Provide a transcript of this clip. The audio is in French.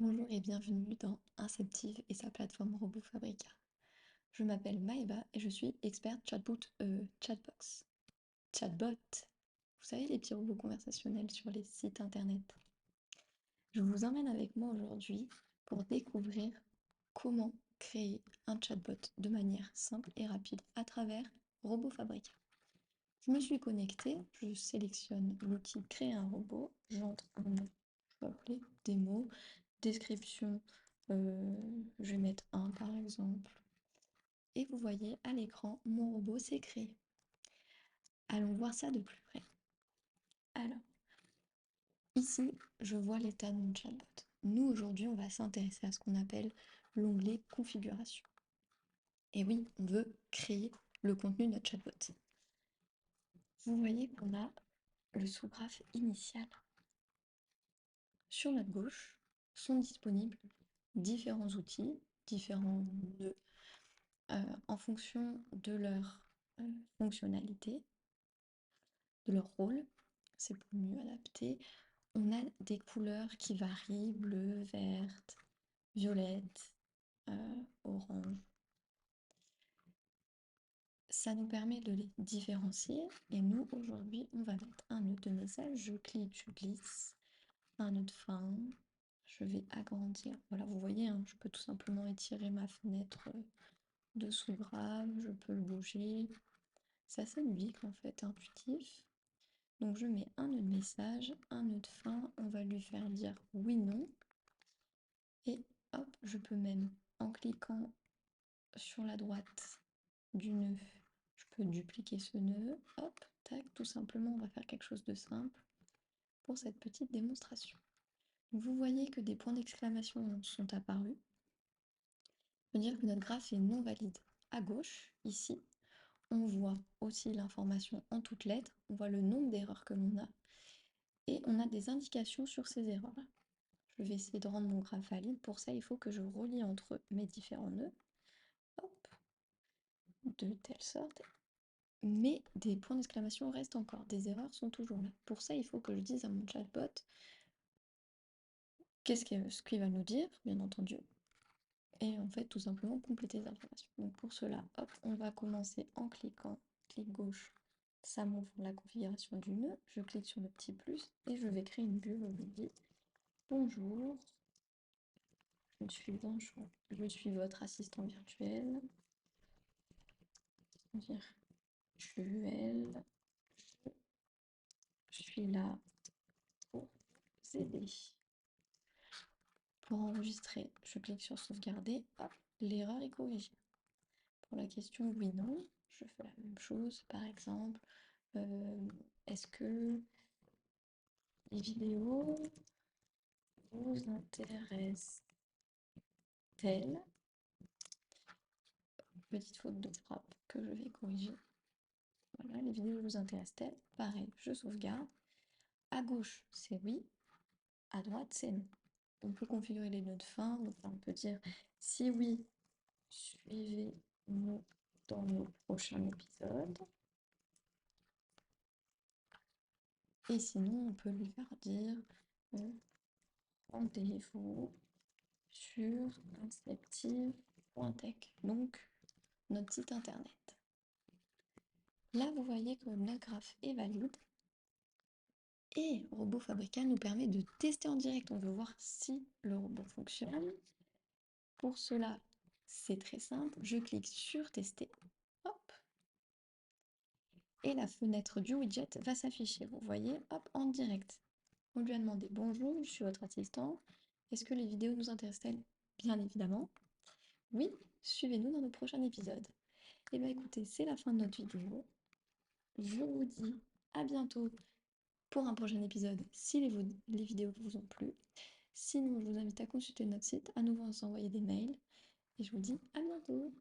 Bonjour et bienvenue dans Inceptive et sa plateforme RoboFabrica. Je m'appelle Maëva et je suis experte chatbot. Vous savez, les petits robots conversationnels sur les sites internet. Je vous emmène avec moi aujourd'hui pour découvrir comment créer un chatbot de manière simple et rapide à travers RoboFabrica. Je me suis connectée, je sélectionne l'outil Créer un robot, j'entre un nom, je vais appeler démo, description, je vais mettre un par exemple. Et vous voyez à l'écran, mon robot s'est créé. Allons voir ça de plus près. Alors, ici, je vois l'état de mon chatbot. Nous, aujourd'hui, on va s'intéresser à ce qu'on appelle l'onglet configuration. Et oui, on veut créer le contenu de notre chatbot. Vous voyez qu'on a le sous-graphe initial. Sur notre gauche sont disponibles différents outils, différents nœuds, en fonction de leur fonctionnalité, de leur rôle. C'est pour mieux adapter. On a des couleurs qui varient, bleu, verte, violette, orange. Ça nous permet de les différencier. Et nous, aujourd'hui, on va mettre un nœud de message. Je clique, je glisse. Un nœud de fin. Je vais agrandir. Voilà, vous voyez, hein, je peux tout simplement étirer ma fenêtre de sous-grave. Je peux le bouger. C'est assez ludique en fait, intuitif. Donc je mets un nœud de message, un nœud de fin. On va lui faire dire oui, non. Et hop, je peux même, en cliquant sur la droite du nœud, je peux dupliquer ce nœud. Hop, tac, tout simplement, on va faire quelque chose de simple pour cette petite démonstration. Vous voyez que des points d'exclamation sont apparus. Ça veut dire que notre graphe est non valide. À gauche, ici, on voit aussi l'information en toutes lettres. On voit le nombre d'erreurs que l'on a. Et on a des indications sur ces erreurs. Je vais essayer de rendre mon graphe valide. Pour ça, il faut que je relie entre mes différents nœuds. Hop, de telle sorte. Mais des points d'exclamation restent encore. Des erreurs sont toujours là. Pour ça, il faut que je dise à mon chatbot ce qu'il va nous dire, bien entendu. Et en fait, tout simplement compléter les informations. Donc pour cela, hop, on va commencer en cliquant, clic gauche, ça m'ouvre la configuration du nœud. Je clique sur le petit plus et je vais créer une bulle où je dis bonjour, je suis votre assistant virtuel. Virtuel, je suis là pour vous aider. Pour enregistrer, je clique sur sauvegarder, hop, l'erreur est corrigée. Pour la question oui/non, je fais la même chose. Par exemple, est-ce que les vidéos vous intéressent-elles? Petite faute de frappe que je vais corriger. Voilà, les vidéos vous intéressent-elles? Pareil, je sauvegarde. À gauche, c'est oui. À droite, c'est non. On peut configurer les nœuds de fin. Donc on peut dire si oui, suivez-nous dans nos prochains épisodes. Et sinon, on peut lui faire dire rendez-vous sur inceptive.tech, donc notre site internet. Là, vous voyez que notre graphe est valide. Et RoboFabrica nous permet de tester en direct. On veut voir si le robot fonctionne. Pour cela, c'est très simple. Je clique sur tester. Hop. Et la fenêtre du widget va s'afficher. Vous voyez, hop, en direct. On lui a demandé bonjour, je suis votre assistant. Est-ce que les vidéos nous intéressent-elles? Bien évidemment. Oui, suivez-nous dans nos prochains épisodes. Et bien écoutez, c'est la fin de notre vidéo. Je vous dis à bientôt pour un prochain épisode si les vidéos vous ont plu. Sinon, je vous invite à consulter notre site, à nouveau on s'envoyer des mails. Et je vous dis à bientôt.